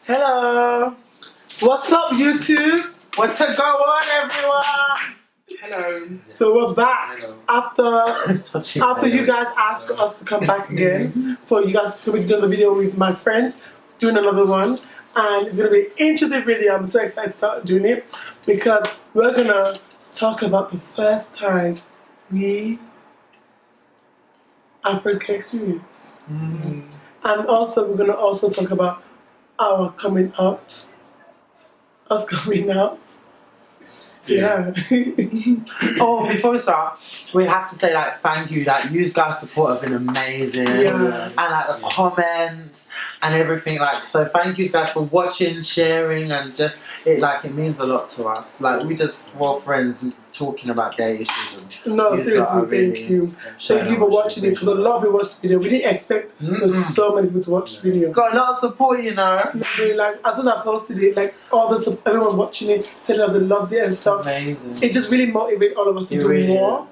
Hello. What's up, YouTube? What's going on, everyone? Hello. So we're back after Tochi. you guys asked for us to come back again for you guys to be doing a video with my friends, doing another one, and it's gonna be an interesting video. I'm so excited to start doing it because we're gonna talk about the first time our first care experience, and also we're gonna also talk about our coming out. Us coming out. Yeah. Oh, before we start, we have to say thank you. You guys' support have been amazing. Yeah. And the comments and everything. So thank you guys for watching, sharing, and just it means a lot to us. We just four friends talking about their issues. No, seriously, thank you. Thank you for watching it because a lot of people watched the video. We didn't expect so many people to watch the video. Got a lot of support, you know. As soon as I posted it, everyone watching it, telling us they loved it and stuff. Amazing. It just really motivated all of us to do more.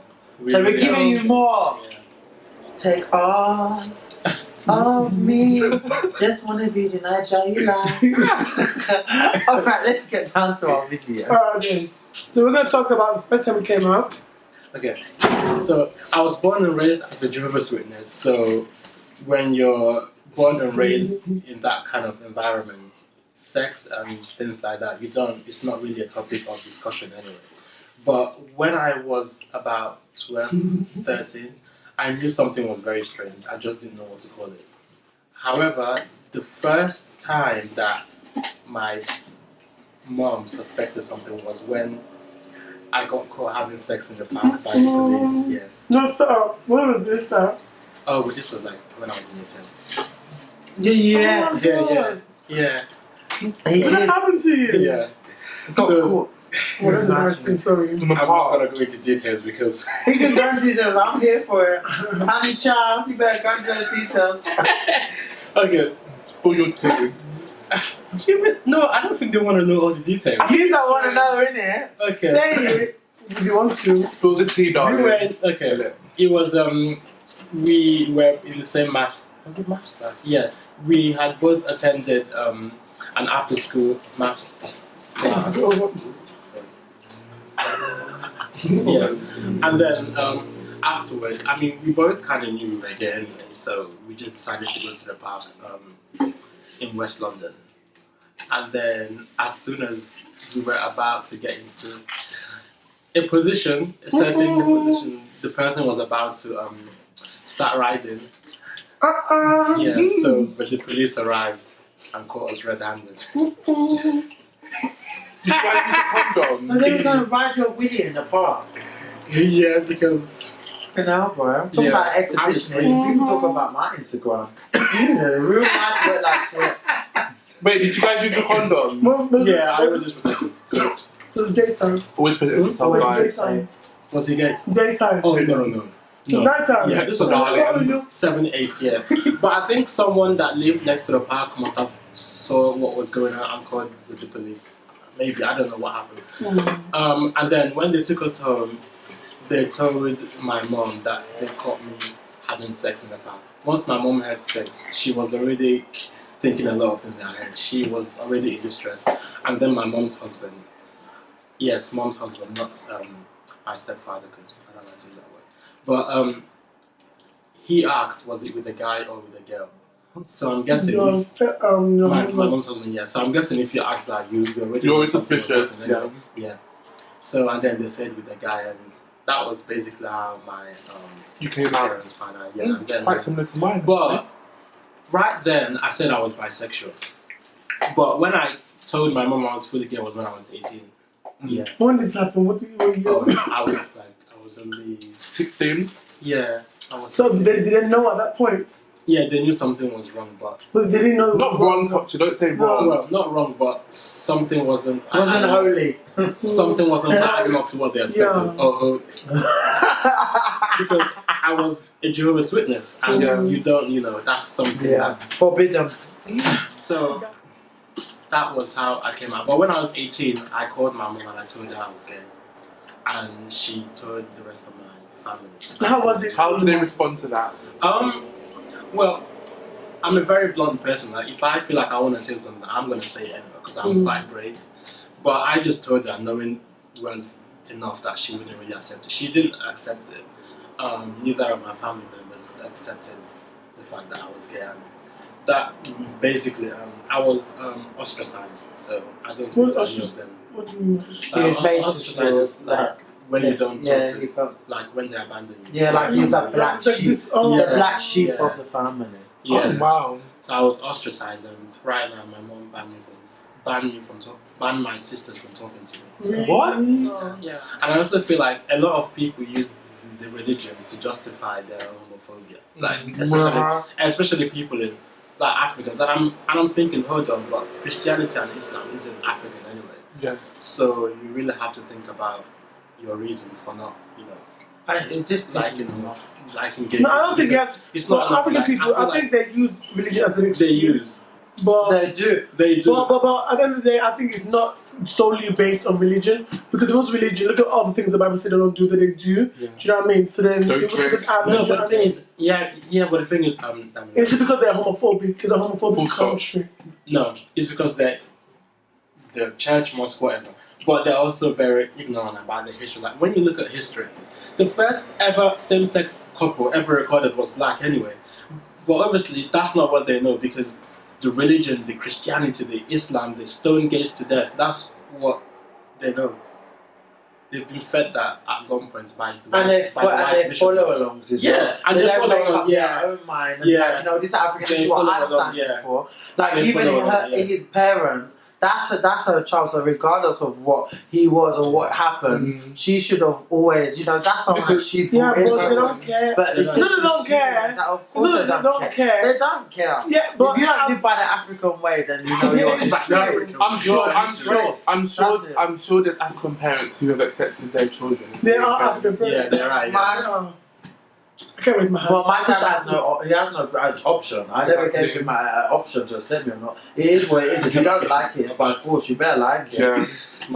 So we're giving you more. Take all of me. Just wanna be the Damilola. Alright, let's get down to our video. Alright then. So we're gonna talk about the first time we came out. Okay. So I was born and raised as a Jehovah's Witness. So when you're born and raised in that kind of environment, sex and things like that, it's not really a topic of discussion anyway. But when I was about 12, 13, I knew something was very strange. I just didn't know what to call it. However, the first time that my mom suspected something was when I got caught having sex in the park by the police. Yes. No, sir. What was this, sir? Oh, but this was when I was in Yeah. Oh, God. Yeah. What happened to you? Yeah. Got So, caught. What is embarrassing? Sorry. I'm not gonna go into details because You can go into details. I'm here for it. Honey child, you better go into the details. okay, for your team. No, I don't think they want to know all the details. You don't want to know, innit? Okay. Say it if you want to. Spill the tea, darling. It was we were in the same maths. Was it maths class? Yeah. We had both attended an after school maths class. Yeah. And then afterwards, we both kind of knew we were gay anyway, so we just decided to go to the park in West London. And then as soon as we were about to get into a certain position, the person was about to start riding. Yeah, but the police arrived and caught us red-handed. So they were going to ride your willy in the park? Yeah, because... Bro. Talk about exhibitionism. People talk about my Instagram. Real life Wetlikesweat. Wait, did you guys use the condom? Yeah, I was just protected. Good. It was daytime. Always put it in some guys. Daytime. Was he gay? Daytime. Oh, no. Nighttime. Yeah, this was darling. 7, 8, yeah. But I think someone that lived next to the park must have saw what was going on and called with the police. Maybe, I don't know what happened. And then when they took us home, they told my mom that they caught me having sex in the park. Once my mom had sex, she was already thinking a lot of things in her head. She was already in distress. And then my mom's husband, yes, mom's husband, not my stepfather, because I don't like to use that word. But he asked, was it with a guy or with a girl? So I'm guessing my mom's husband, yeah. So I'm guessing if you asked that, you're always suspicious. Yeah. So and then they said with a guy, and that was basically how my You came parents found out. Yeah, and then, quite similar to mine. but right then I said I was bisexual. But when I told my mom I was fully gay was when I was 18. Yeah. When this happened, what did you I was only 16. yeah. I was So they didn't know at that point. Yeah, they knew something was wrong, but But they didn't know. Not wrong, Tochi. Don't say wrong. well, not wrong, but something wasn't holy. Something wasn't adding up to what they expected. Yeah. Oh, because I was a Jehovah's Witness, and you don't, that's something that Forbidden. So that was how I came out. But when I was 18, I called my mom and I told her I was gay, and she told the rest of my family. How was it? How did they respond to that? Well, I'm a very blunt person. Like, if I feel like I want to say something, I'm going to say it anyway because I'm quite brave. But I just told her, knowing well enough that she wouldn't really accept it. She didn't accept it. Neither of my family members accepted the fact that I was gay. And that basically, I was ostracized. So I don't speak to any of them. What do you mean? He was made to Ostracized feel is like when you don't talk to, he felt, like when they abandon you. yeah, like he's that black It's like sheep, this- the black sheep yeah. of the family. Yeah. Oh, wow. So I was ostracized, and right now my mom banned my sisters from talking to me. So, What? yeah, and I also feel like a lot of people use the religion to justify their homophobia, like especially people in like Africa. And I'm thinking, hold on, but Christianity and Islam isn't African anyway. Yeah. So you really have to think about your reason for not, And it just liking gay. No, I don't think yes. It's For not enough, African like, people, I feel I think they use religion as an excuse. they use. But they do. They do. But at the end of the day, I think it's not solely based on religion, because if it was religion, look at all the things the Bible said they don't do that they do. Yeah. Do you know what I mean? So then, Don't it was drink. because I'm No, not- but the thing is, but the thing is, it's just because they're homophobic, because a homophobic Full stop. country. no, it's because the church, mosque, whatever. But they're also very ignorant about the history. Like when you look at history, the first ever same-sex couple ever recorded was black anyway. But obviously, that's not what they know, because the religion, the Christianity, the Islam, they stone gays to death. That's what they know. They've been fed that at gunpoint by the And they, white missionaries. follow along as Yeah, well. and they they don't follow make along, up yeah. their own mind. And Yeah. like, this is African, this They is what follow I'm along, standing yeah. for. Like They even follow along, yeah. his parent, that's her child. So regardless of what he was or what happened, she should have always, that's something Because- she Yeah, brought into but they her. don't care. But it's No, just they don't assuming care. That of course No, they don't care. care. They don't care. Yeah, but if you don't live by the African way, then you know Yeah, you're it's disgraced. I'm sure That's it. I'm sure there's African parents who have accepted their children. they are African parents. Yeah, they're right. Yeah. My- I can't raise my hand. Well, my dad has no option. I never gave him an option to accept me or not. It is what it is. If you don't like it, it's by force. You better like it. Yeah.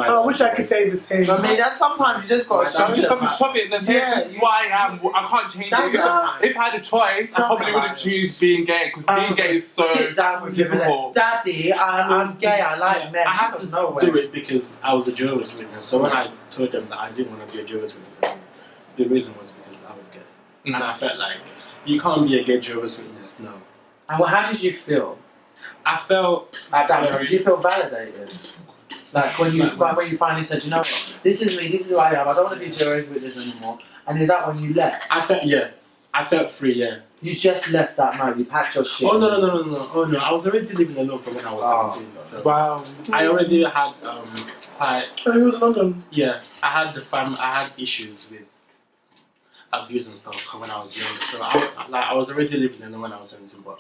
I wish I could say the same. I mean, that's sometimes you just got to You show just them. have to shove it in the head. Yeah, This is why I am. I can't change That's it. not- If I had a choice, I probably wouldn't choose being gay, because being gay is so sit down with him and difficult. say, Daddy, I'm gay. I like men. I had He to goes, "No way." do it because I was a Jehovah's Witness. So when I told them that I didn't want to be a Jehovah's Witness, the reason was because I was gay. And I felt like, you can't be a gay Jehovah's Witness, no. And how did you feel I felt... at that moment? Did you feel validated? Like when you finally said, you know what, this is me, this is who I am, I don't want to be Jehovah's Witness anymore. And is that when you left? I felt free, yeah. You just left that night, you packed your shit. Oh, no. Oh, no. I was already living alone from when I was 17. So Wow. I already had, quite... Oh, he was in London. Yeah, I had issues with abuse and stuff when I was younger. So I was already living alone when I was 17, but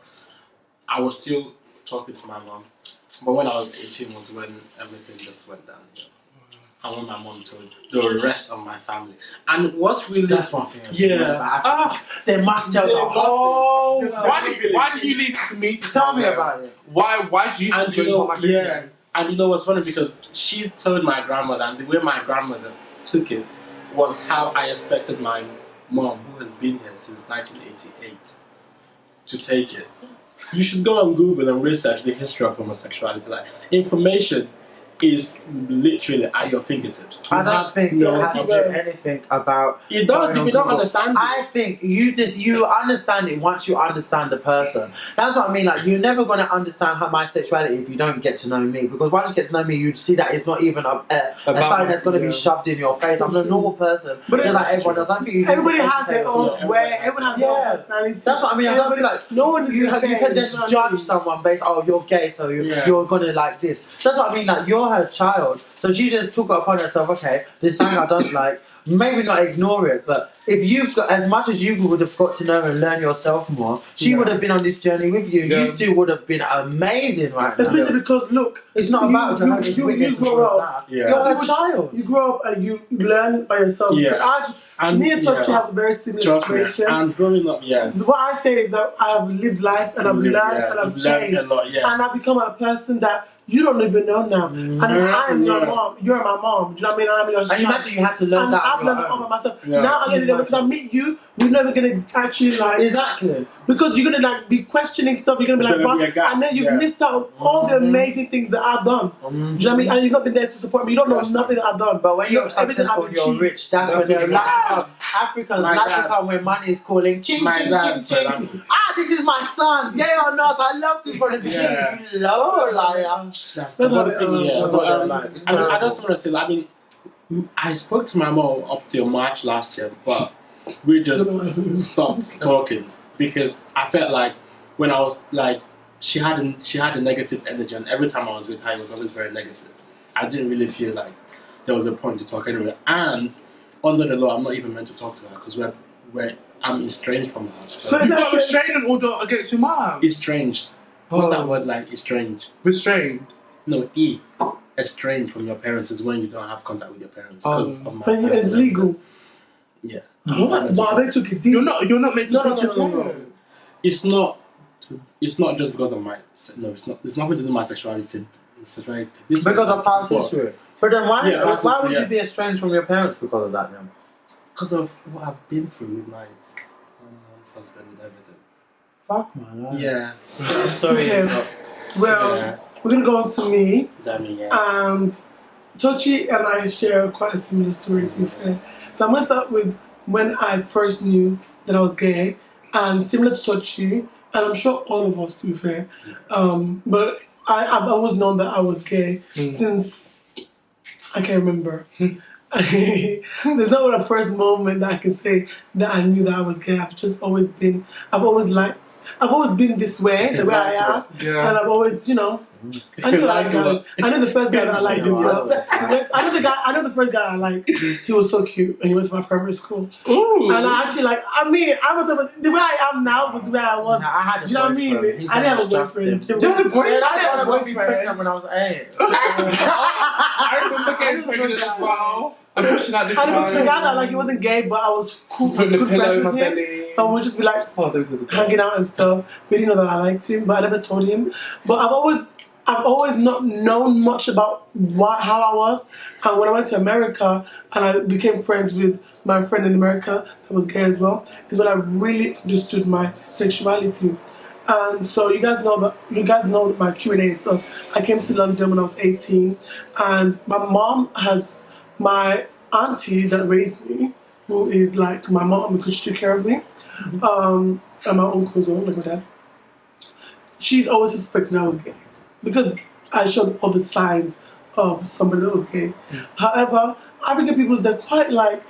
I was still talking to my mom. But when I was 18 was when everything just went down. And when my mom told the rest of my family. And what's really... That's one thing. They must tell They the must. whole Why did you leave it to me to Tell me about it. Why do you And think my yeah. And you know what's funny? Because she told my grandmother, and the way my grandmother took it was how I expected my mom, who has been here since 1988, to take it. You should go on Google and research the history of homosexuality. Like, information is literally at your fingertips. I don't think it has to do anything about... It does if you don't understand it. I think you understand it once you understand the person. That's what I mean. Like, you're never going to understand my sexuality if you don't get to know me. Because once you get to know me, you'd see that it's not even a sign that's going to be shoved in your face. I'm a normal person, But just like everyone does. I don't think you Everybody need to has their educate own way. Everyone has their own personality. That's what I mean. I don't feel like No one is you the same, can just you know what I judge mean? someone based, oh, you're gay, so you're gonna like this. That's what I mean. Like, you're her child, so she just took it upon herself. Okay, this is something I don't like. Maybe not ignore it, but if you've got as much as you would have got to know and learn yourself more, she would have been on this journey with you. Yeah. You two would have been amazing right now. Especially because, look, It's not about Jehovah's Witness and grow all up. that. Yeah. You're her child. You grow up and you learn by yourself. Yeah. And Me and Tochi yeah. have a very similar Trust me. situation. And growing up, yeah. What I say is that I have lived life and I've learned and I've I've learned changed. a lot, yeah. And I've become a person that you don't even know now. And I am your mom. You're my mom. Do you know what I mean? I'm your child. And imagine you had to learn and that. I've learned it all by myself. Yeah. Now I'm gonna when I meet you, we're never gonna actually like Exactly. because you're gonna like be questioning stuff. You're gonna be like, There's gonna be a gap. and then you've missed out on all the amazing things that I've done. Do you know what I mean? And you've not been there to support me. You don't know nothing that I've done. But when you're Everything successful, I've you're achieved. rich. That's when they're like Africans My like to dad. come when money is calling. Ching, My ching, dad ching, said, ching. This is my son. Yeah or not? I loved him from the beginning. Yeah. You low liar. That's the one thing, yeah. That's what it's like. It's I terrible. just want to say, I mean, I spoke to my mom up till March last year, but we just stopped talking because I felt like when I was like, she had a negative energy, and every time I was with her, it was always very negative. I didn't really feel like there was a point to talk anyway. And under the law, I'm not even meant to talk to her because I'm estranged from her. So So You've got a restraining order against your mom. estranged. What's that word like? Estranged. Restrained. No, estranged from your parents is when you don't have contact with your parents because of my. When it's personal- legal. Yeah. What? Wow, they took it deep. You're not making No. It's not just because of my. No, it's not. It's nothing to do with my sexuality. This Because of past history. But then why Yeah, why would yeah. you be estranged from your parents because of that then? Because of what I've been through with my mom's husband and everything. Fuck man. Yeah. Sorry. Okay. Well, Yeah. we're gonna go on to me. Dammy, yeah. And Tochi and I share quite a similar story, to be fair. So I'm going to start with when I first knew that I was gay, and similar to Tochi, and I'm sure all of us, to be fair. But I've always known that I was gay since I can remember. There's not a first moment that I can say that I knew that I was gay. I've always been this way, the way I am. Yeah. And I've always, I knew I know the first guy that I liked. I know the first guy I liked. He was so cute, and he went to my primary school. Ooh. And I actually the way I am now was the way I was. Nah, I had a Do you know what I mean? boyfriend. He's I didn't have a not just boyfriend. him. You had a boyfriend? I didn't have a I got me pregnant boyfriend. when I was 8. I remember getting pregnant as well. I'm pushing out the And the guy child. that like he wasn't gay, but I was cool. Putting the good pillow in friends my with him. belly. And we'd just be like Oh, those are the hanging out and stuff. We didn't know that I liked him, but I never told him. But I've always not known much about how I was. And when I went to America and I became friends with my friend in America that was gay as well, is when I really understood my sexuality. And so you guys know my Q&A and stuff. I came to London when I was 18, and my mom has my auntie that raised me, who is like my mom because she took care of me, and my uncle as well, like my dad. She's always suspected I was gay because I showed all the signs of somebody that was gay. However, African people, they're quite like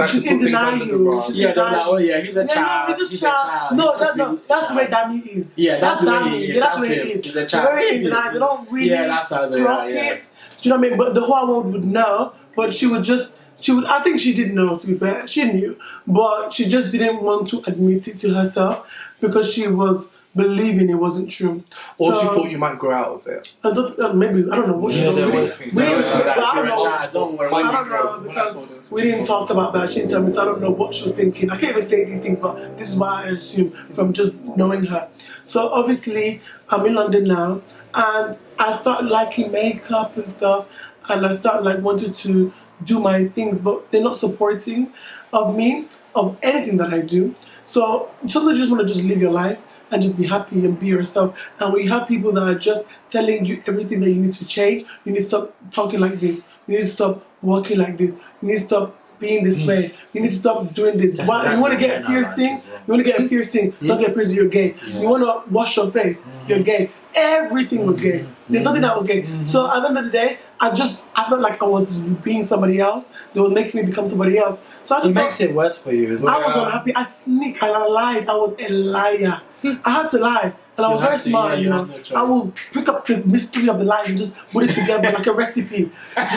she's in denial. Yeah, they're like, oh yeah, he's a child. No, he's a child. No, that's the way Dammy is. Yeah, that's the way he is. Yeah, that's the That's way him. he is. He's a They're child. very in denial. They don't really that's how they clock are, yeah. it. Do you know what I mean? But the whole world would know. But I think she did know, to be fair. She knew. But she just didn't want to admit it to herself because she was believing it wasn't true. Or she thought you might grow out of it. Maybe, I don't know what she Yeah, thought. there We was didn't- things we like didn't- that. I don't You're a know. child, don't worry. I don't know because we didn't talk about that. She didn't tell me, so I don't know what she was thinking. I can't even say these things, but this is what I assume from just knowing her. So obviously, I'm in London now, and I started liking makeup and stuff, and I started like wanting to do my things, but they're not supporting of me, of anything that I do. So sometimes you just want to just live your life and just be happy and be yourself. And we have people that are just telling you everything that you need to change. You need to stop talking like this. You need to stop walking like this. You need to stop being this way. You need to stop doing this. That's You want to get a exactly what I piercing? like as well. You want to get a piercing? Not get a piercing, you're gay. Yeah. You want to wash your face? You're gay. Everything was gay. There's nothing that was gay. So at the end of the day, I felt like I was being somebody else. They were making me become somebody else. So I just It makes it worse for you as well. I was unhappy. I sneaked. I lied. I was a liar. I had to lie. And I was had very to, smart, yeah, you you know. had no choice. I will pick up the mystery of the lie and just put it together like a recipe. Do you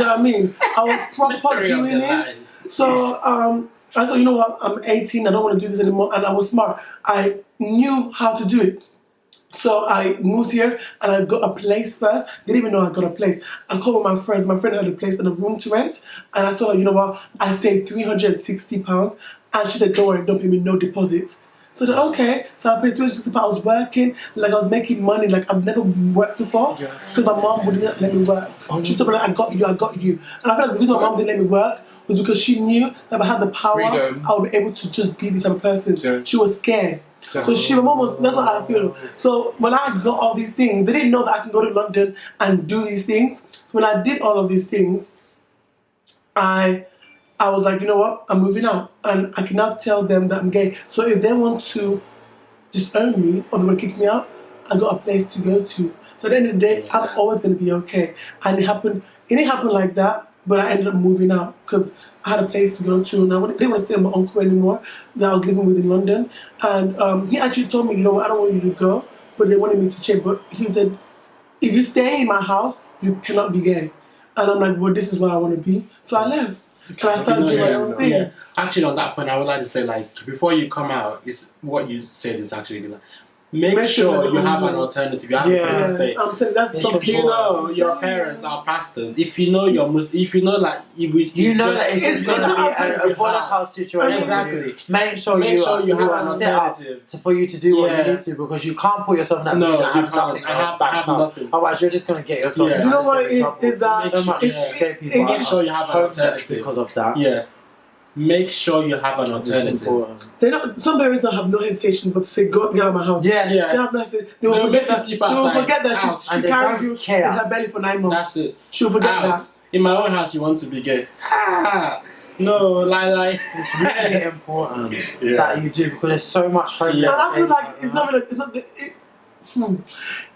know what I mean? I was proper Mystery of doing the it. lies. So I thought, you know what? I'm 18. I don't want to do this anymore. And I was smart. I knew how to do it. So I moved here and I got a place first. They didn't even know I got a place. I called with my friends. My friend had a place and a room to rent. And I told her, you know what? I saved £360. And she said, don't worry, don't pay me no deposit. So then, okay, so I paid £360. I was working, like I was making money, like I've never worked before, because my mom wouldn't let me work. She told me, like, I got you. And I feel like the reason my mom didn't let me work was because she knew that if I had the power, Freedom. I would be able to just be this type of person. She was scared. So my mom was, that's what I feel. So when I got all these things, they didn't know that I can go to London and do these things. So when I did all of these things, I was like, you know what, I'm moving out. And I can now tell them that I'm gay. So if they want to disown me or they want to kick me out, I got a place to go to. So at the end of the day, I'm always going to be okay. And it didn't happen like that, but I ended up moving out because I had a place to go to, and I didn't want to stay with my uncle anymore that I was living with in London. And he actually told me, you know what, I don't want you to go, but they wanted me to change. But he said, if you stay in my house, you cannot be gay. And I'm like, well, this is what I want to be. So I left. And I started doing my own thing. Yeah. Actually, on that point, I would like to say, like, before you come out, what you said is actually like, make sure you have an alternative. You have a place to stay. I'm telling you, that's so If you know your parents are pastors, if you know if you know like you know that it's just going to be a volatile situation. Exactly. Make sure you have an alternative for you to do what you need to, because you can't put yourself in that position. No, you can't. I have nothing. Otherwise, you're just going to get yourself. You know what it is that so much gay people make sure you have an alternative because of that. Yeah. Make sure you have an alternative. Some parents don't have no hesitation but to say, go get out of my house. Yes. They have no hesitation. They will forget that she carried you in her belly for 9 months. That's it. She'll forget that. In my own house, you want to be gay. No, like it's really important that you do, because there's so much homeless. And I feel like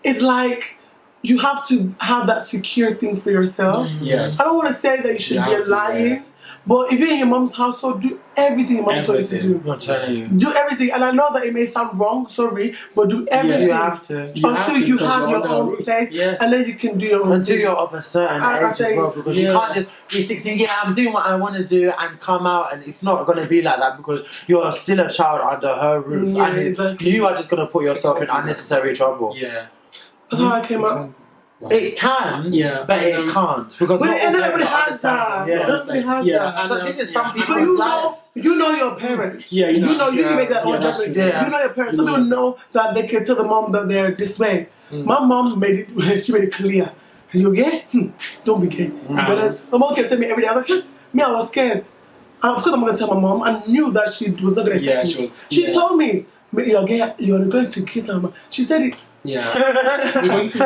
it's like you have to have that secure thing for yourself. Yes. I don't want to say that you should be lying. But if you're in your mom's household, do everything your mom told you to do. I'm telling you. Do everything. And I know that it may sound wrong, sorry, but do everything. You have to. Until you have your own place, and then you can do your own Until thing. you're of a certain age as well, because you can't just be 16, I'm doing what I want to do, and come out, and it's not going to be like that, because you're still a child under her roof, and exactly. you are just going to put yourself in unnecessary trouble. Yeah. That's how I came out. It can, but it can't, because but everybody has that. Everybody has that. So this is some But people's lives. you know your parents. Yeah, you can make that own judgment. Yeah. You know your parents. Some people know that they can tell the mom that they're this way. My mom made it clear. You gay? Don't be gay. But my mom can tell me every day. I was like, me, I was scared. And of course, I'm going to tell my mom. I knew that she was not going to accept me. She told me, you're gay, you're going to kill her. She said it. Yeah. You're going to.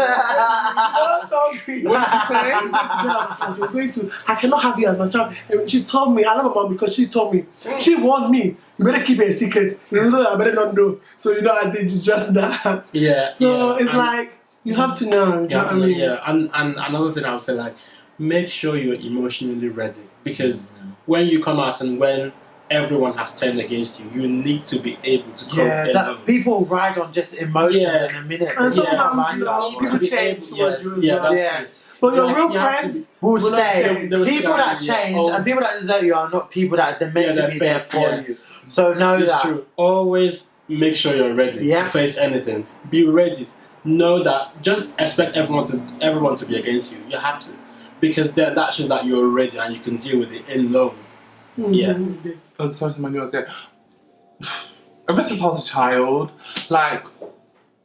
You're going to. I cannot have you as my child. And she told me, I love my mom because she told me. She warned me. You better keep it a secret. You know, I better not know. So you know, I did just that. Yeah. So it's like you have to know. You know what I mean? Yeah. And another thing I would say, like, make sure you're emotionally ready, because when you come out and when everyone has turned against you, you need to be able to cope. That people ride on just emotions in a minute. And sometimes people change towards you as well. Yes. But your real friends will stay. People that change and people that desert you are not people that they're meant to be there for you. So know that. True. Always make sure you're ready to face anything. Be ready. Know that. Just expect everyone to be against you. You have to, because then that shows that you're ready and you can deal with it alone. Yeah. Oh, sorry, my new there. Ever since I was a child, like,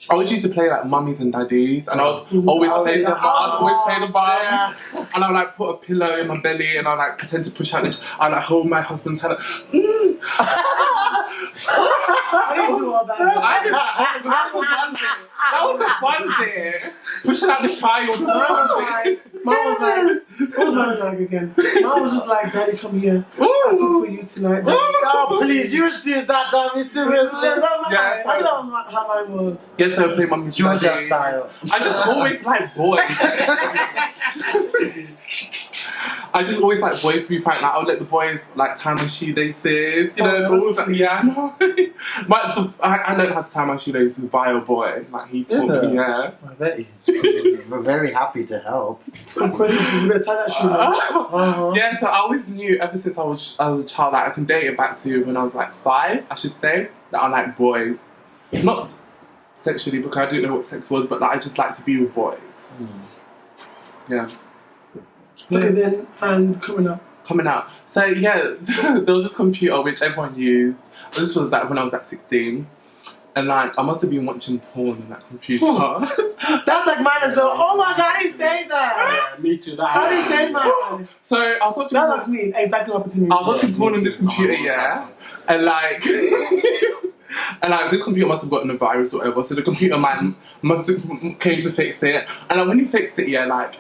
I always used to play like mummies and daddies, and I would always play the bum, and I would like put a pillow in my belly, and I would like pretend to push out I would like hold my husband's head. I didn't do all that. I did that. That was a fun thing. Pushing out the child. Mom was like, what was Mom like again? Mom was just like, Daddy, come here. I'll cook for you tonight. Oh, please, you should do that, Dammy, seriously. I don't know how mine was. Get to play mummy's Georgia style. I just always like boys. I just always like boys to be frank. Like, I would let the boys like tie my shoelaces, you know, all that. Yeah, I know. I learned how to tie my shoelaces by a boy. Like, he taught me, I bet you. We're very happy to help. Of course, you better tie that shoelace. Yeah, so I always knew ever since I was a child that I can date it back to when I was like 5, I should say, that I like boys. Not sexually, because I didn't know what sex was, but like, I just like to be with boys. Yeah. Okay, then, and coming out. So yeah, there was this computer which everyone used. This was like when I was like 16. And like, I must have been watching porn on that computer. That's like mine as well. Oh my god, he's saying that. Yeah, me too. That How did he say that? So I was watching. That's me. Exactly what happened to me. I was watching porn on this computer, yeah, and like, and like this computer must have gotten a virus or whatever. So the computer man must have came to fix it, and like, when he fixed it, yeah, like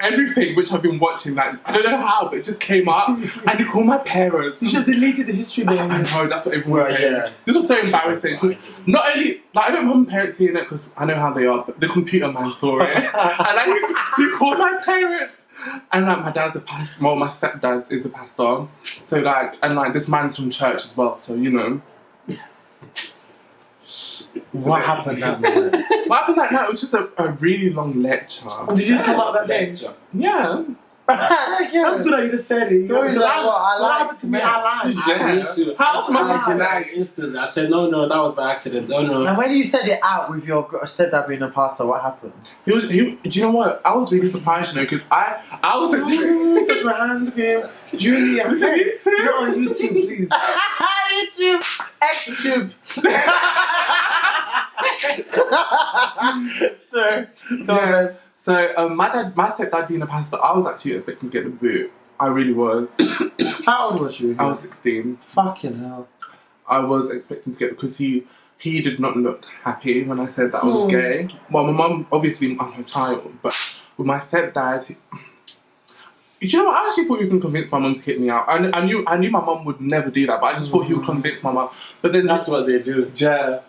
everything which I've been watching, like I don't know how, but it just came up, and he called my parents. You just deleted the history, I man. know, that's what everyone was saying. Yeah. This was so embarrassing. 'Cause not only, like, I don't want my parents seeing it because I know how they are, but the computer man saw it. And like, he called my parents. And like, my dad's a pastor, well, my stepdad is a pastor. So like, and like, this man's from church as well, so you know. What happened that night? What happened that night? It was just a really long lecture. Did you come out that day? Yeah. That's good that you just said it. Joey's like, what happened to me? I lied. Yeah. Me too. How else am I I going to denied instantly. I said, no, that was by accident. Oh no. And when you said it out with your stepdad being a pastor, what happened? Do you know what? I was really surprised, you know, because I was Touch my hand, okay. Julia, Look at these two. you're on YouTube, please. YouTube! X-Tube! So, Yeah. So my stepdad being a pastor, I was actually expecting to get the boot. I really was. how old was you? I was 16. Fucking hell. I was expecting to get because he did not look happy when I said that I was gay. Well, my mum, obviously, I'm her child, but with my stepdad, do you know what? I actually thought he was going to convince my mum to kick me out. I knew my mum would never do that, but I just thought he would convince my mum. But then That's what they do. Yeah.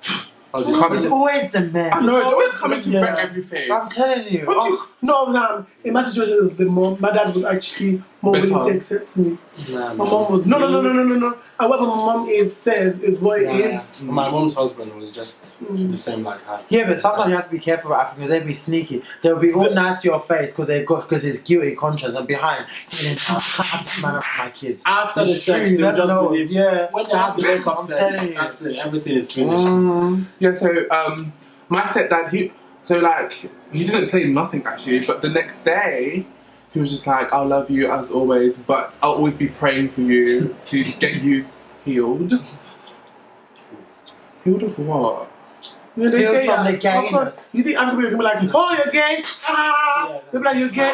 It's always the men. I know, It's they're always coming to wreck everything. I'm telling you. What do you- No, in my situation, the mom, my dad was actually more willing to accept me. Nah, My mom was, no. And what my mom says is what it is. My mom's husband was just the same like her. Yeah, but sometimes you have to be careful about Africans. They'll be sneaky. They'll be all nice to your face because it's guilty conscience, and behind, I can't man up for my kids. After It's the sex, true, they'll you just never know. believe. Yeah. When they have the wake-up I'm sex, telling you. that's it. Everything is finished. Yeah, so my stepdad, he didn't say nothing actually, but the next day he was just like, "I'll love you as always, but I'll always be praying for you to get you healed." Healed of what? When they Healed say from that, the gayness. of course, you think I'm going to be like, oh, you're gay? Ah! Yeah. They'll be like, you're gay?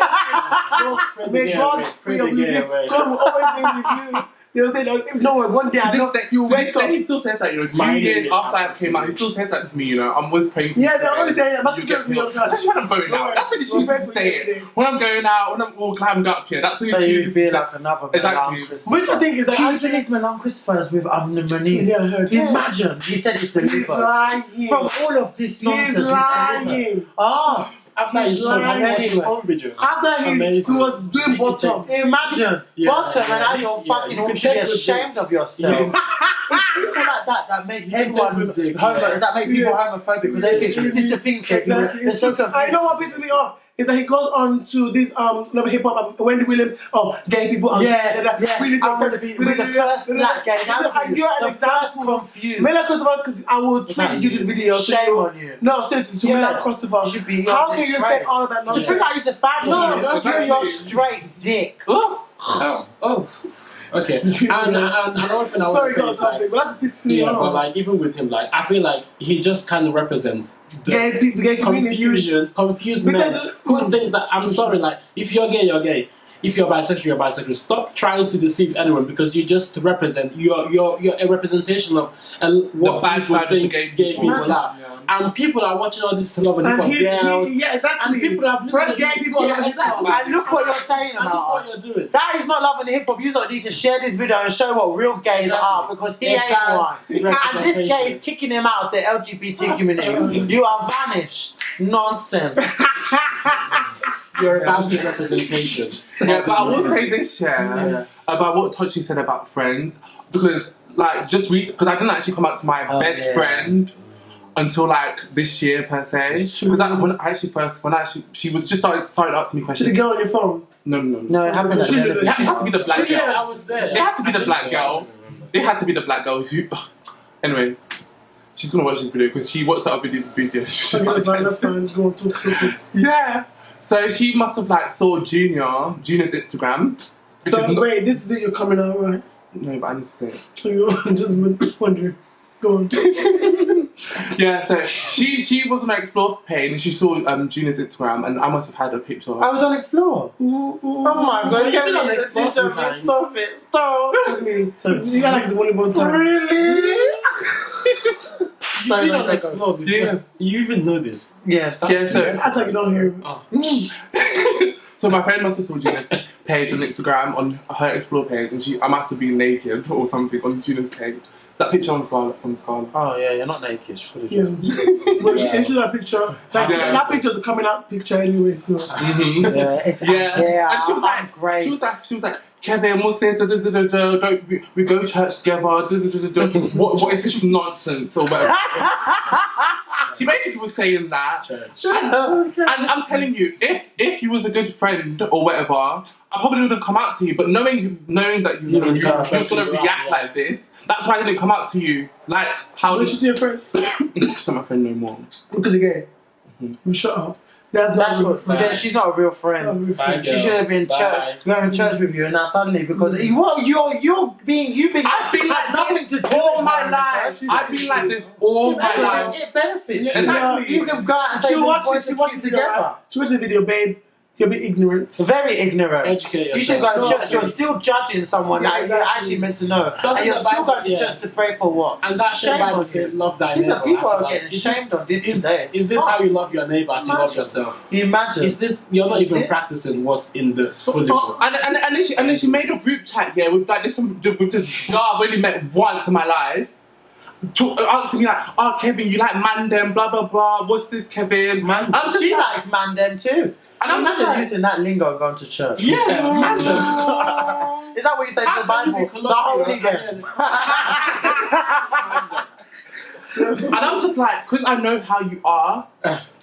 No, may God Pray the gay away. God will always be with you. They'll say, like, no, one day I know you wake up. He still says that, you know, 2 My years name is after I African. came out, he still says that to me, you know. I'm always praying for you. Yeah, they're always saying that. My You sister get me healed. all the time. That's when I'm going out. That's when We'll she pray used for to you say every it. day. When I'm going out, when I'm all glammed up here, that's when So she you used to feel say- like another Exactly. Milan Christopher. Which I think is that Can you actually, believe Milan Christopher is with Moniz? yeah, I heard. Imagine he said it's the He's lying. From all of this nonsense. He's lying. Ah, After He's his son, I watched his lying. own video. After he Amazing. was doing bottom. imagine Yeah, bottom and now yeah, you're yeah. fucking You all can should be take good ashamed of yourself. It's people like that make everyone good dick, that make people homophobic because they think this is the thing. Exactly. They're so confused. I know what pisses me off is that he goes on to this hip hop Wendy Williams, gay people. Yeah. Really I would be with the first black gay. You're an example. Confused. Milan Christopher, because I will tweet you this video. Shame on you. No, seriously, to Yeah. Milan Christopher. You should be How can you say disgraced. all of that Do you nonsense? think I used to fan No, you? that's You're right. your straight dick. Oh. Okay. And another thing I want Sorry, to say got is like, something, but that's pissing me yeah, but off. like even with him, like I feel like he just kind of represents the The gay community. confused men Because- who think that I'm sorry, like if you're gay, you're gay. If you're bisexual, you're bisexual. Stop trying to deceive anyone because you just represent. You're a representation of what bad people side of the think gay gay people. people are. Yeah. And people are watching all this love and hip And hop girls. yeah, exactly. And people are First gay people. Yeah, exactly. And look what you're saying That's about what us. you're doing. That is not loving the hip hop. You lot need to share this video and show what real gays Exactly. are because he They're ain't bad one. And this gay is kicking him out of the LGBT community. You are vanished. Nonsense. You're a bad representation. Yeah, but I will say this, about what Tochi said about friends, because like just because I didn't actually come out to my best friend until like this year per se. Because she was just started asking me Should questions. it go on your phone? No. No, it happened at It It had to be the black Yeah, I girl. was there. It had to be the black girl. It had to be the black girl who. Anyway, she's gonna watch this video because she watched that video. She was just like, That's fine. Go on, talk. yeah. So she must have like saw Junior's Instagram. Which So is not, wait, this is it. You're coming out, right? no, but I need to say it. I'm just wondering. Go on. Yeah, so she was on her Explore page and she saw Gina's Instagram and I must have had a picture. I was on Explore. Oh my god, You've been on Explore Stop sometimes. Stop it, stop. Excuse me. So you got like the only one time. Really? You've been on Explore before. Yeah. You even know this. Yeah. Yeah, so I thought you don't hear me. Oh. so my friend must have saw Gina's page on Instagram on her Explore page and I must have been naked or something on Gina's page. That picture on Scarlett from Scarlett. Oh yeah, you're not naked. Full of Yeah. jokes. But she issued that picture. Like, Yeah. that picture's a coming out picture anyway, so. Mm-hmm. Yeah, it's Yeah. And she was like, Grace. she was like, Kevin, we'll say don't we go to church together. What is this nonsense or whatever? She basically was saying that. Church. And I'm telling you, if you was a good friend or whatever, I probably would have come out to you. But knowing that you're gonna react like this, that's why I didn't come out to you. Like how Why did you see your friend? She's not my friend no more. Because again, you shut up. That's what. Bye. She's not a real friend. Bye, She girl. should have been Bye. going to church with you, and now suddenly because you've been I've been like nothing this to do all with my her. life. I've been like this all my life. It benefits. Yeah, exactly. You can go out and say She watched boys it. She are watched cute the video. together. She watched the video, babe. You're a bit ignorant. Very ignorant. Educate You should yourself. go to church. You're still judging someone Yeah, that exactly. you're actually meant to know, Doesn't and you're the still Bible- going to yeah. church to pray for what? And that same Shame Bible on says, you. love thy These neighbor. are people as are you getting love- shamed on this today. Is this how you love your neighbor as you love Imagine. yourself? You imagine? Is this you're not Is even it? practicing what's in the position? And then she made a group chat with like this girl I've only met once in my life. Answering me like, oh Kevin, you like Mandem, blah blah blah. What's this, Kevin? Man, I'm just She like, likes man them too. and I'm just Imagine like, using that lingo and going to church. yeah, Mandem. Is that what you say to the How can you Bible? be The whole colloquial lingo. And I'm just like, because I know how you are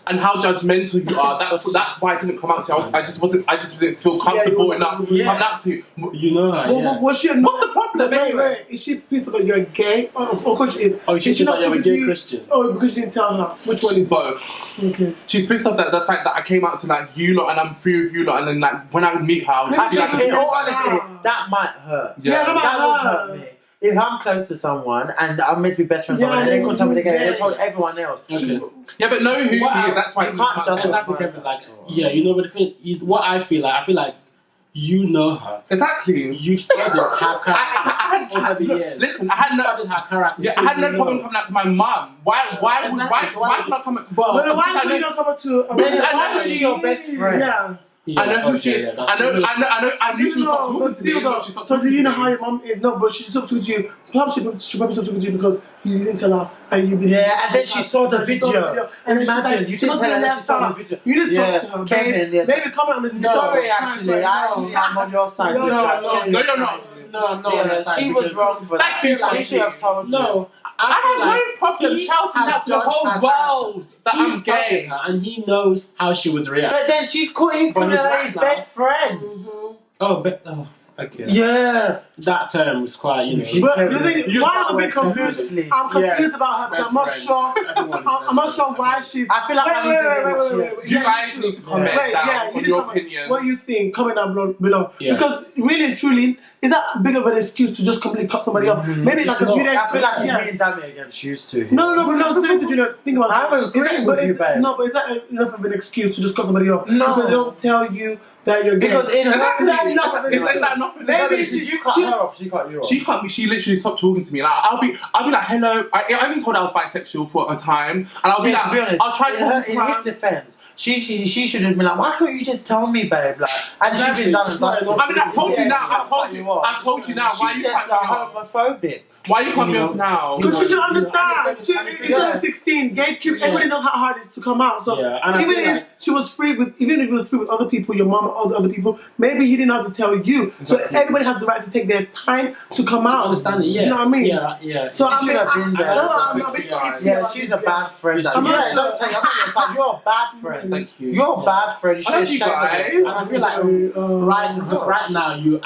and how judgmental you are. That's why I didn't come out to you. I just didn't feel comfortable enough coming out to you. You know her, yeah. Was she What's the problem? Wait, Anyway? Is she pissed about you're gay? Oh, of course she is. Oh, she Is thinks that you're a talking gay to you? Christian. Oh, because you didn't tell her. Which one is Both. okay? She's pissed off that the fact that I came out to like you lot and I'm free with you lot, and then like when I would meet her, I would just be Actually, in like, all honesty, that might hurt. Yeah. that might That would hurt. hurt me. If I'm close to someone and I'm meant to be best friends with Yeah, someone and they couldn't tell me they're gay, yeah. they told everyone else. Okay. yeah, but knowing who she Wow. is, that's why I You didn't can't come out to her. justify Exactly, Kevin. Like, yeah, you know, but the thing, what I feel like you know her. Exactly. You've studied her character I over the look, years. listen, I had no. Studied her character. Yeah, so I had no you problem know. coming out to my mum. Why Exactly, so why can I come out? But- But why I would you know- not come up to a Then I why know is she your best friend? Yeah. Yeah, I know who okay, she yeah, is. that's I know. good. I knew she was not No, talking but to me. still, No, though. she's not So do talking you to know me. how your mom is? No, but she's talking to you. Perhaps she probably stopped talking to you because you didn't tell her, and you believe. Yeah, and then she saw the And she saw video. and then she's Imagine, like, you didn't tell her that she saw the video. You didn't Yeah, talk to her, Kevin, babe. yeah. Maybe comment on the video. Sorry, It's actually, fine, I'm on your side. No, This no, guy, no, Kevin, no, you're not. No, I'm not on her side. He was because wrong for that. Thank you, He should have told you. No, I feel have no problem he shouting has out to the judged whole her world that He's I'm studied gay. her and he knows how she would react. But then he's But calling he's her right his now. best friend. Oh, but okay. Yeah. That term was quite, you know. But the thing is, You why start I'm a bit with confused. Obviously. I'm confused Yes, about her because I'm not best sure. friend. Everyone is I'm not best sure friend. why she's. I feel like I need to hear what she has. You guys need to comment Wait, down yeah, you on need to your comment opinion. what you think. Comment down below. Yeah. Because really and truly, is that big of an excuse to just completely cut somebody off? Maybe like a not. few days. I feel like it's yeah. me and Dammy against used to. No, seriously, you know, think about it. I'm agreeing with you, babe. No, but is that enough of an excuse to just cut somebody off? No. Because they don't tell you that you're gay. Because in her Is that enough of an Isn't excuse? that enough? Maybe Did you cut her off? She cut you off. She can't be. She literally stopped talking to me. Like I'll be like, hello. I even told her I was bisexual for a time, and I'll be Yeah, like, to be honest, I'll try to talk to in her. his defense, she should have been like, why couldn't you just tell me, babe? Like, and she's been done and dusted. I mean, I've told you now. I've told Cut you. off. I've told you now. Why She's you just cut me off? homophobic. Why you cut me off now? Because she should understand. She, Yeah. it's only 16. Gay cute. Everybody knows how hard it is to come out. So Yeah, and I even feel if like- she was free with, even if it was free with other people, your mom or all the other people, maybe he didn't know how to tell you. So everybody has the right to take their time to come out. Understand it, yeah. Do you know what I mean? Yeah. So She I mean, should have been there. I'm a bit Yeah. iffy Yeah, about she's this a bad friend. I'm not Yeah, don't take. I'm on your side. You're a bad friend. Thank you. You're a bad friend. You should I have love you shamed guys. her. And I feel like right now you've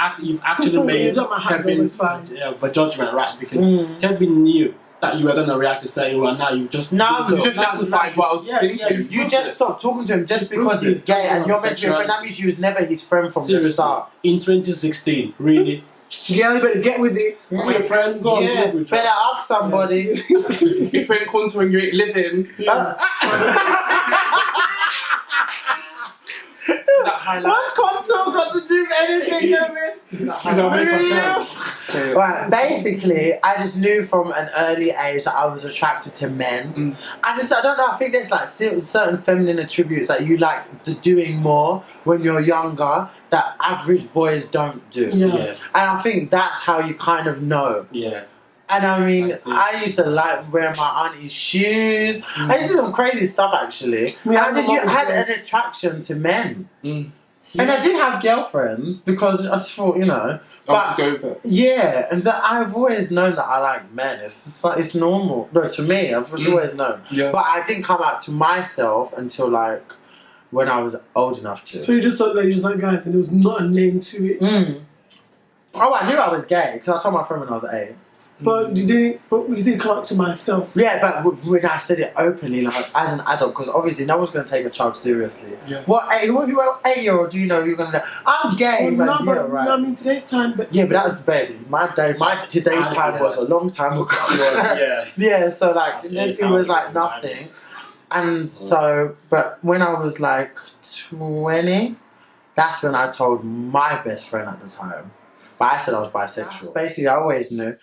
actually made You don't have Kevin's it's fine. the judgment right because Kevin knew that you were gonna react to certain and now you've just Now You look, just justified what I was thinking. you just stopped talking to him just because he's gay and you're meant to be a friend. That means you was never his friend from the seriously start. in 2016, really. Yeah, you better get with it. With your friend, go on Yeah, Google. better ask somebody. If you ain't contouring, you ain't living. That highlight. What's contour got to do with anything, Kevin? He's our makeup channel. So, Right, basically, I just knew from an early age that I was attracted to men. I don't know, I think there's like certain feminine attributes that you like doing more when you're younger that average boys don't do. Yeah. Yes. And I think that's how you kind of know. Yeah. And I mean, I used to like wear my auntie's shoes. I used to do some crazy stuff actually. Yeah, I just my mum had does. an attraction to men. mm. And I did have girlfriends because I just thought, you know. I'll But just go with it. yeah, and that I've always known that I like men. It's just like, it's normal. No, to me, I've just always known. Yeah. But I didn't come out to myself until like when I was old enough to. So you just thought that you just like guys, and there was not a name to it. Oh, I knew I was gay because I told my friend when I was 8. But you didn't. But you didn't come up to myself. So Yeah, but when I said it openly, like as an adult, because obviously no one's going to take a child seriously. Yeah. What 8-year-old do you know you're going to? I'm gay. well, Like, no, yeah, but right. no, I mean today's time. But Yeah, but that was the baby. Today's time was a long time ago. Yeah. Yeah, so like Yeah, it was like nothing. And so, but when I was like 20, that's when I told my best friend at the time. But I said I was bisexual. Basically, I always knew.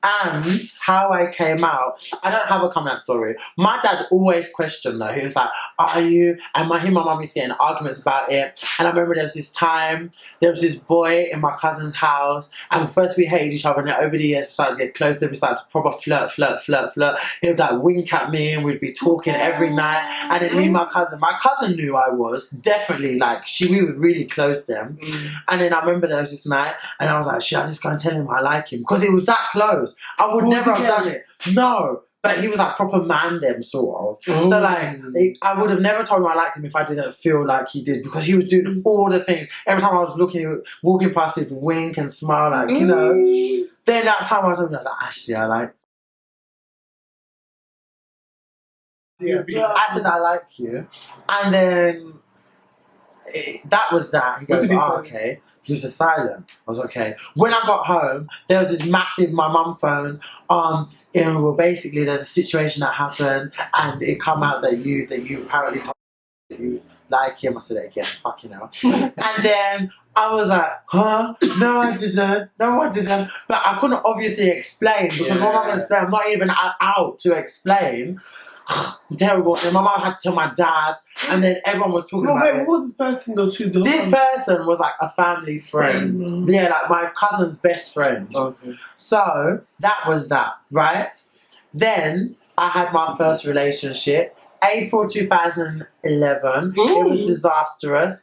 And how I came out, I don't have a coming out story. My dad always questioned though. He was like, are you? And him and my mum used to get in arguments about it. And I remember there was this time, there was this boy in my cousin's house. And first we hated each other. And then over the years we started to get close. Then we started to proper flirt. He would like wink at me and we'd be talking every night. And then me and my cousin knew I was. Definitely like, we were really close then. And then I remember there was this night. And I was like, should I just go and tell him I like him? Because it was that close. I would never have done it. No. But he was like proper man them sort of. So like, I would have never told him I liked him if I didn't feel like he did. Because he was doing all the things. Every time I was walking past, he'd wink and smile like, you know. Then that time I was like, actually I like. yeah. I said I like you. And then that was that. He What goes, did he oh, say? okay. He was just silent. I was okay. When I got home, there was this massive, my mum phoned, well, basically there's a situation that happened and it come out that you apparently told that you like him. I said it again, fucking hell. And then I was like, huh? No, I didn't. But I couldn't obviously explain because what am I going to explain? I'm not even out to explain. Terrible. And my mum had to tell my dad, and then everyone was talking So about wait, it. what was this person though? To This person was like a family friend. Yeah, like my cousin's best friend. Okay. So that was that, right? Then I had my first relationship. April 2011. It was disastrous.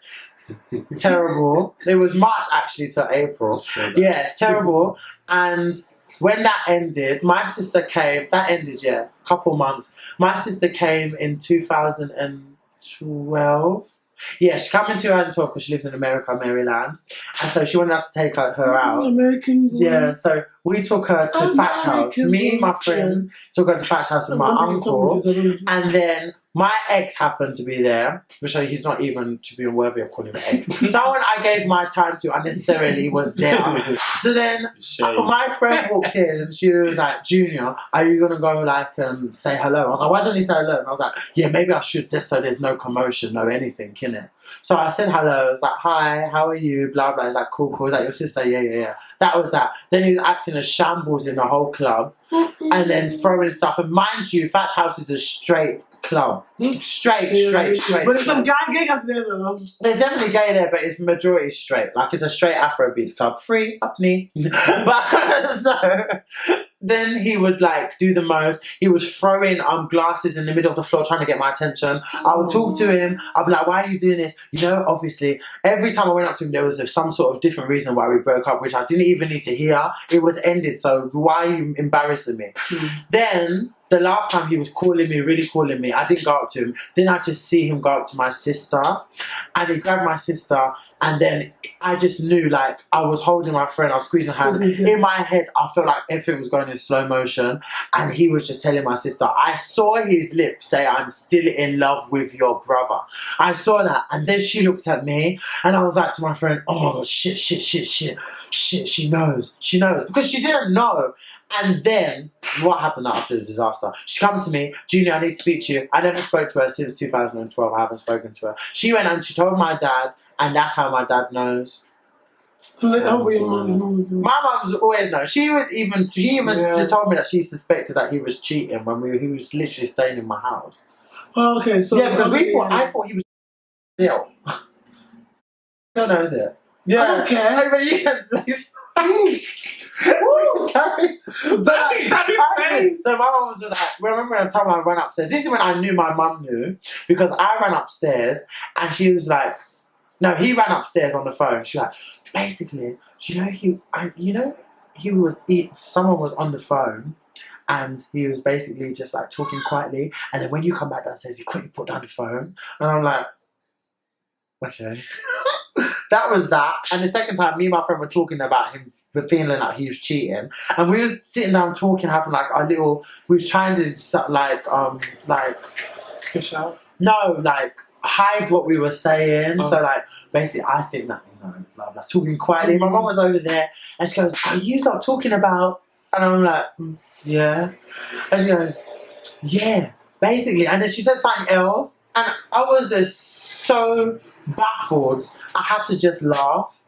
Terrible. It was March actually to April. Yeah, terrible. And when that ended, my sister came. That ended, yeah, a couple months. My sister came in 2012. Yeah, she came in 2012 because she lives in America, Maryland. And so she wanted us to take her out. Americans. Yeah, so we took her to Fat's house. Me and my friend took her to Fat's house with my uncle. And then my ex happened to be there, which he's not even to be worthy of calling him ex. Someone I gave my time to unnecessarily was there. So then my friend walked in and she was like, Junior, are you going to go like say hello? I was like, why don't you say hello? And I was like, yeah, maybe I should just so there's no commotion, no anything, innit? So I said hello. I was like, hi, how are you? Blah, blah. He's like, cool. Is that your sister? Yeah. That was that. Then he was acting a shambles in the whole club and then throwing stuff. And mind you, Fat's house is a straight club. Straight. But there's some gay guys there though. There's definitely gay there, but it's majority straight. Like it's a straight Afrobeats club. Free, up me. But so then he would like do the most. He was throwing glasses in the middle of the floor trying to get my attention. I would talk to him. I'd be like, why are you doing this? You know, obviously, every time I went up to him, there was some sort of different reason why we broke up, which I didn't even need to hear. It was ended, so why are you embarrassing me? Then the last time he was calling me, really calling me, I didn't go up to him. Then I just see him go up to my sister, and he grabbed my sister, and then I just knew, like, I was holding my friend, I was squeezing her hand. In my head, I felt like everything was going in slow motion, and he was just telling my sister, I saw his lips say, I'm still in love with your brother. I saw that, and then she looked at me, and I was like to my friend, oh, shit, she knows, because she didn't know. And then, what happened after the disaster? She came to me, Junior, I need to speak to you. I never spoke to her since 2012. I haven't spoken to her. She went and she told my dad, and that's how my dad knows. My mum's always known. She even told me that she suspected that he was cheating when he was literally staying in my house. Oh, okay, so yeah, because I thought he was still. Still knows it. Yeah. I don't care. But you can. So my mum was like, remember the time I ran upstairs? This is when I knew my mum knew, because I ran upstairs and she was like, no, he ran upstairs on the phone. She was like, basically, someone was on the phone and he was basically just like talking quietly, and then when you come back downstairs, he quickly put down the phone, and I'm like, okay. That was that. And the second time, me and my friend were talking about him feeling like he was cheating, and we was sitting down talking, having like a little. We was trying to like fish out. No, like hide what we were saying. So like basically, I think that blah, blah, talking quietly. My mum was over there, and she goes, "Are you not talking about?" And I'm like, "Yeah." And she goes, "Yeah." Basically, and then she said something else, and I was just so baffled. I had to just laugh.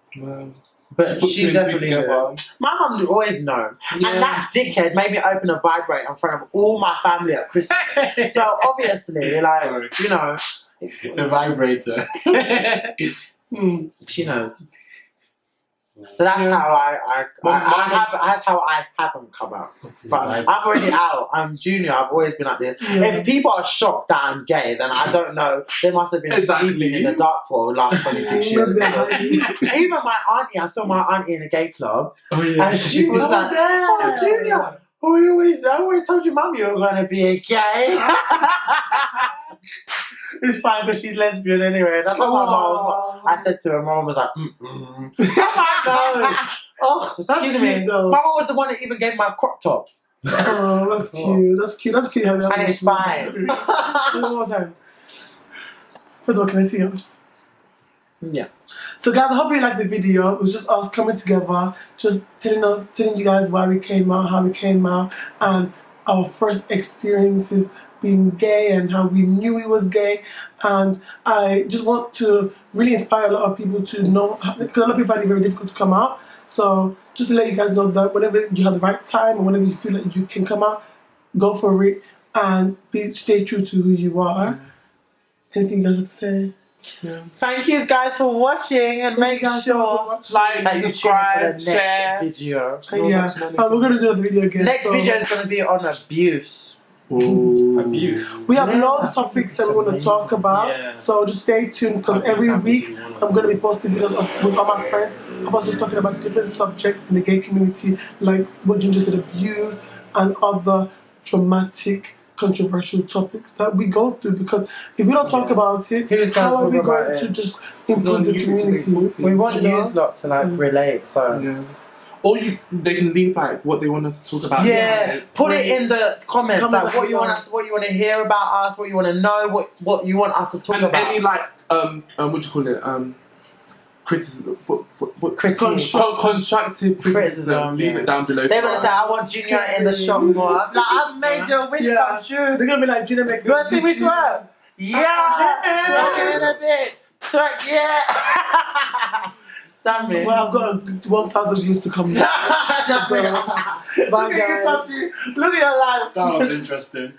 But she definitely knew. My mum always known. Yeah. And that dickhead made me open a vibrator in front of all my family at Christmas. So obviously, like, you know. The vibrator. She knows. So that's how I haven't come out. But I'm already out. I'm junior. I've always been like this. Yeah. If people are shocked that I'm gay, then I don't know. They must have been sleeping in the dark for the last 26 years. Even my auntie, I saw my auntie in a gay club, and she was like, "Oh, Junior, I always told your mum you were going to be a gay." It's fine because she's lesbian anyway. That's what my mom. I said to her, my mom was like, Oh my god. Oh, excuse me. My mom was the one that even gave my crop top. Oh, that's cute. That's cute. That's cute. And it's fine. One more time. First of all, can I see yours? Yeah. So guys, I hope you liked the video. It was just us coming together, just telling you guys why we came out, how we came out, and our first experiences being gay and how we knew he was gay. And I just want to really inspire a lot of people to know, because a lot of people find it very difficult to come out. So just to let you guys know that whenever you have the right time or whenever you feel like you can come out, go for it and stay true to who you are. Anything you guys have to say? Yeah. Thank you guys for watching, and make sure like, subscribe, share. Video. We're gonna do another video again. Next video is gonna be on abuse. Ooh. Abuse. We have lots of topics that we want to talk about, so just stay tuned, because every week I'm going to be posting videos with all my friends about just talking about different subjects in the gay community, like what Ginger said, abuse, and other traumatic, controversial topics that we go through, because if we don't talk about it, how are we going to just improve the community? We want you lot to like relate, so or they can leave like what they want us to talk about. Yeah, put it in the comments, like what you want to hear about us, what you want to know, what you want us to talk about. Any like what do you call it? Criticism, constructive criticism. Leave it down below. They're gonna say, "I want Junior in the shop more." I'm like, "I've made your wish come true." They're gonna be like, "Junior, make you wanna see me twerk?" Yeah, twerk in a bit. Twerk, yeah. Dammy. Well, I've got 1,000 views to come down. Bye, guys. Look at your life. That was interesting.